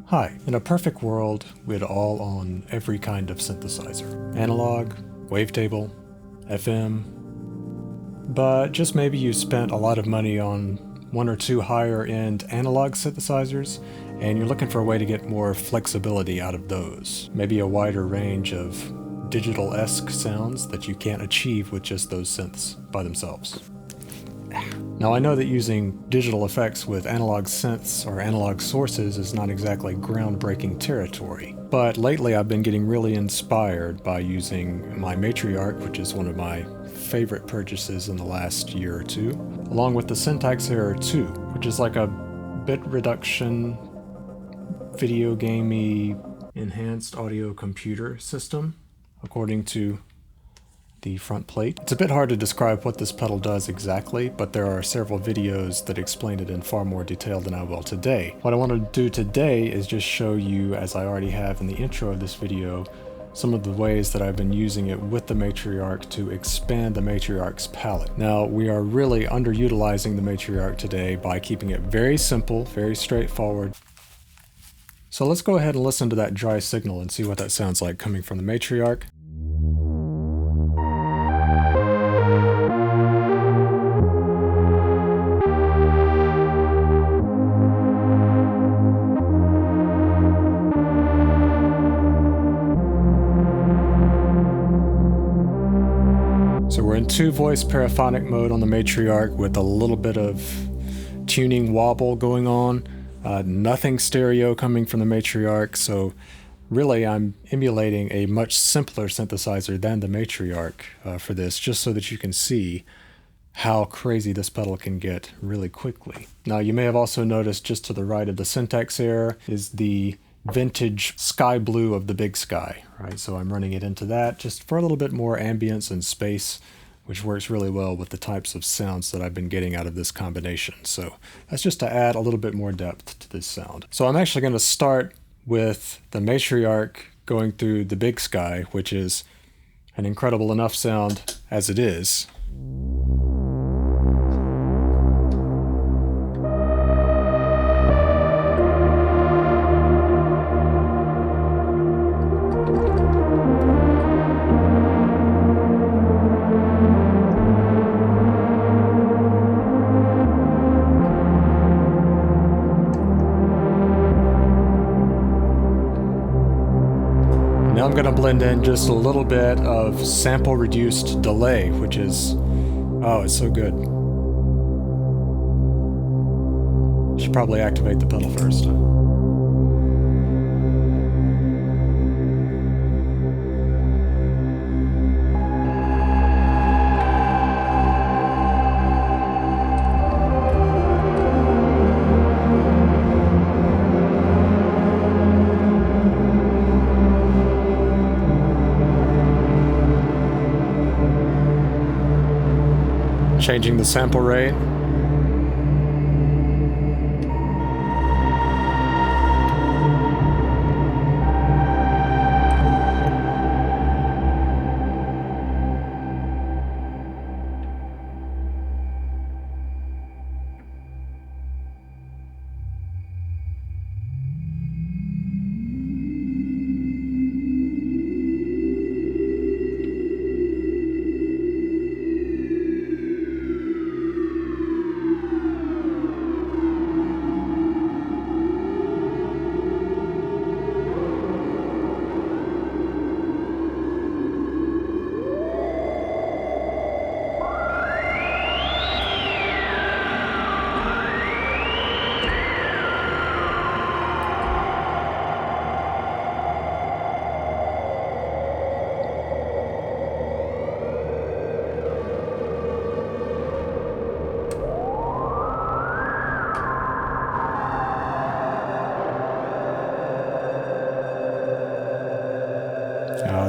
Hi, in a perfect world, we'd all own every kind of synthesizer. Analog, wavetable, FM, but just maybe you spent a lot of money on one or two higher-end analog synthesizers, and you're looking for a way to get more flexibility out of those. Maybe a wider range of digital-esque sounds that you can't achieve with just those synths by themselves. Now I know that using digital effects with analog synths or analog sources is not exactly groundbreaking territory, but lately I've been getting really inspired by using my Matriarch, which is one of my favorite purchases in the last year or two, along with the Syntax Error 2, which is like a bit reduction, video gamey, enhanced audio computer system, according to the front plate. It's a bit hard to describe what this pedal does exactly, but there are several videos that explain it in far more detail than I will today. What I want to do today is just show you, as I already have in the intro of this video, some of the ways that I've been using it with the Matriarch to expand the Matriarch's palette. Now, we are really underutilizing the Matriarch today by keeping it very simple, very straightforward. So let's go ahead and listen to that dry signal and see what that sounds like coming from the Matriarch. So we're in 2-voice paraphonic mode on the Matriarch with a little bit of tuning wobble going on. Nothing stereo coming from the Matriarch, so really I'm emulating a much simpler synthesizer than the Matriarch for this, just so that you can see how crazy this pedal can get really quickly. Now you may have also noticed just to the right of the Syntax Error is the vintage sky blue of the big sky, right? So I'm running it into that just for a little bit more ambience and space, which works really well with the types of sounds that I've been getting out of this combination. So that's just to add a little bit more depth to this sound. So I'm actually going to start with the Matriarch going through the big sky, which is an incredible enough sound as it is. Now I'm going to blend in just a little bit of sample reduced delay, which is, oh, it's so good. Should probably activate the pedal first. Changing the sample rate.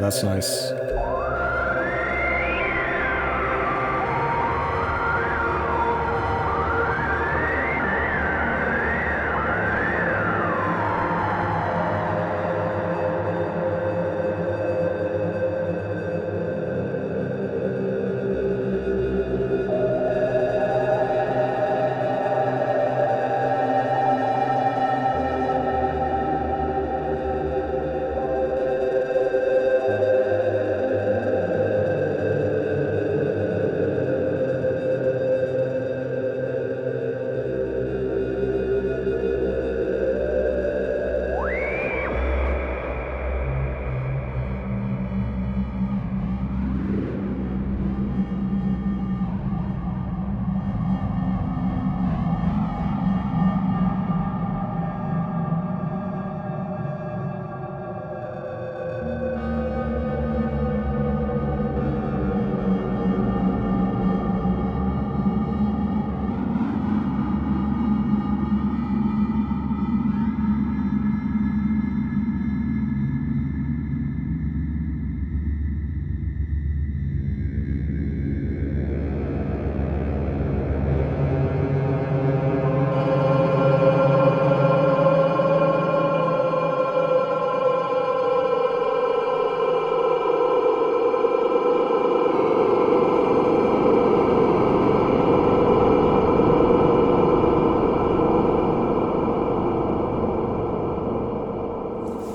that's nice.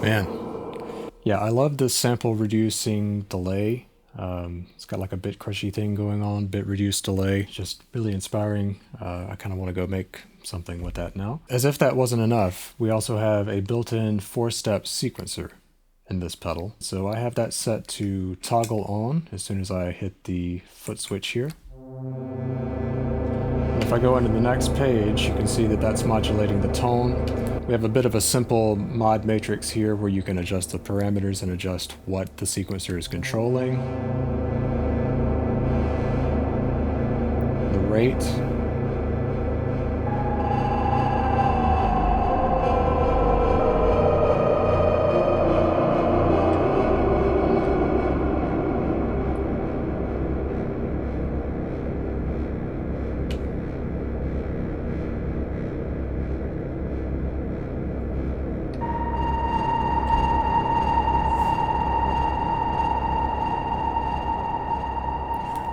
Man. Yeah, I love this sample reducing delay. It's got like a bit crushy thing going on, bit reduced delay, just really inspiring. I kind of want to go make something with that now. As if that wasn't enough, we also have a built-in 4-step sequencer in this pedal. So I have that set to toggle on as soon as I hit the foot switch here. And if I go into the next page, you can see that that's modulating the tone. We have a bit of a simple mod matrix here where you can adjust the parameters and adjust what the sequencer is controlling. The rate.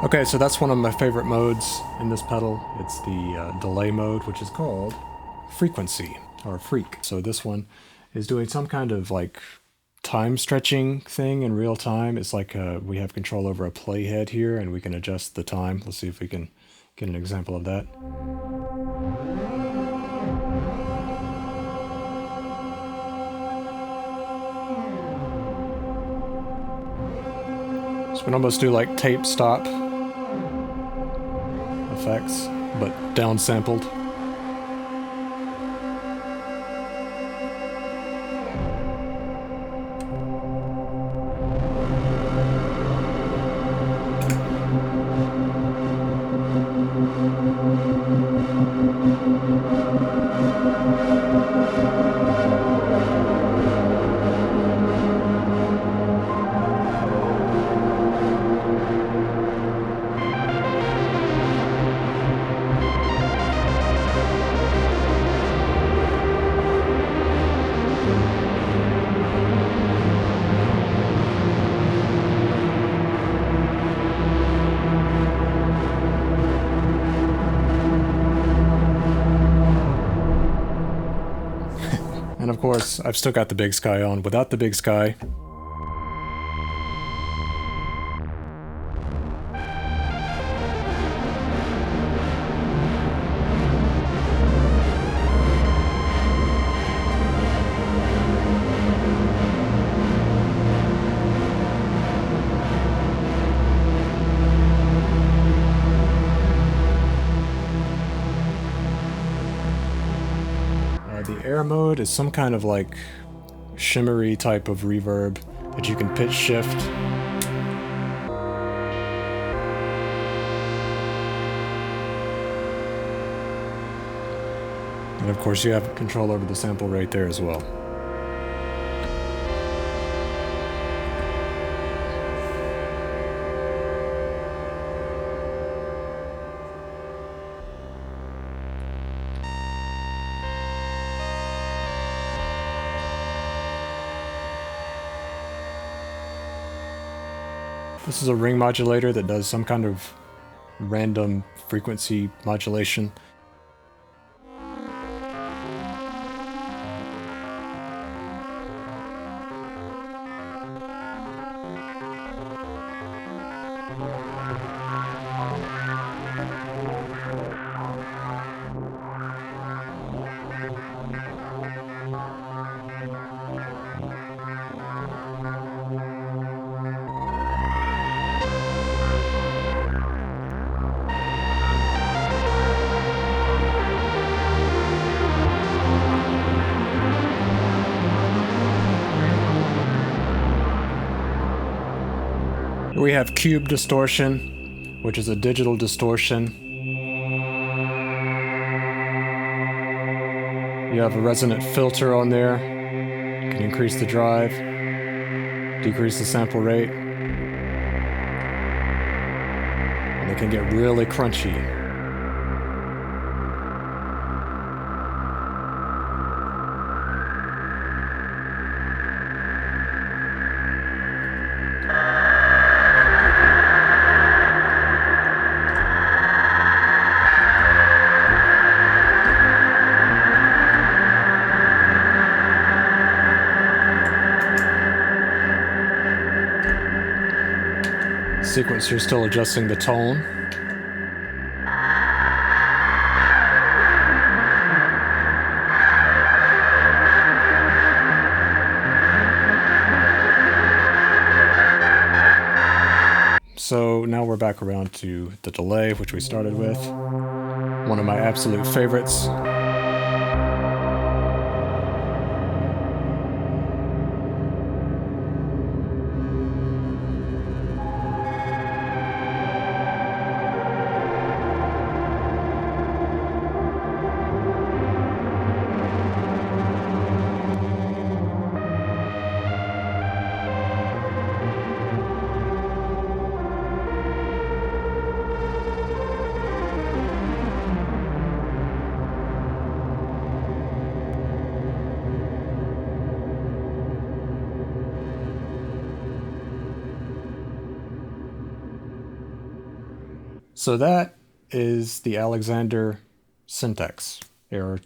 Okay, so that's one of my favorite modes in this pedal. It's the delay mode, which is called frequency, or Freq. So this one is doing some kind of like time stretching thing in real time. It's like we have control over a playhead here, and we can adjust the time. Let's see if we can get an example of that. So we can almost do like tape stop effects, but downsampled. And of course, I've still got the big sky on. Without the big sky, the air mode is some kind of like shimmery type of reverb that you can pitch shift. And of course you have control over the sample rate there as well. This is a ring modulator that does some kind of random frequency modulation. We have cube distortion, which is a digital distortion. You have a resonant filter on there. You can increase the drive, decrease the sample rate, and it can get really crunchy. Sequencer still adjusting the tone. So now we're back around to the delay, which we started with. One of my absolute favorites. So that is the Alexander Syntax Error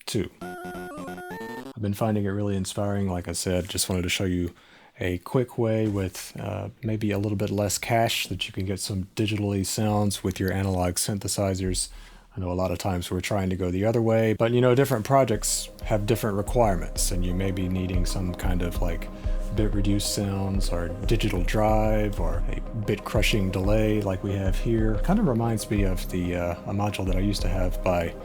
2. I've been finding it really inspiring. Like I said, just wanted to show you a quick way with maybe a little bit less cash that you can get some digitally sounds with your analog synthesizers. I know a lot of times we're trying to go the other way, but you know, different projects have different requirements, and you may be needing some kind of like bit reduced sounds or digital drive or a bit crushing delay like we have here. Kind of reminds me of the a module that I used to have by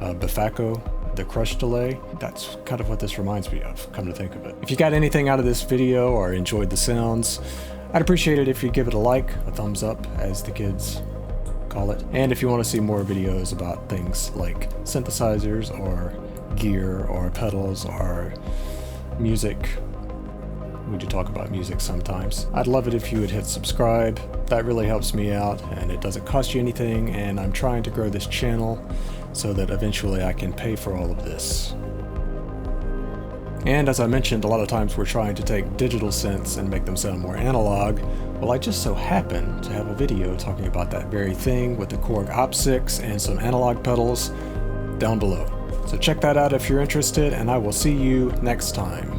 Bifaco, the crush delay. That's kind of what this reminds me of, come to think of it. If you got anything out of this video or enjoyed the sounds, I'd appreciate it if you give it a like, a thumbs up as the kids call it. And if you want to see more videos about things like synthesizers or gear or pedals or music, we do talk about music sometimes, I'd love it if you would hit subscribe. That really helps me out and it doesn't cost you anything, and I'm trying to grow this channel so that eventually I can pay for all of this. And as I mentioned, a lot of times we're trying to take digital synths and make them sound more analog. Well, I just so happen to have a video talking about that very thing with the Korg Op6 and some analog pedals down below. So check that out if you're interested, and I will see you next time.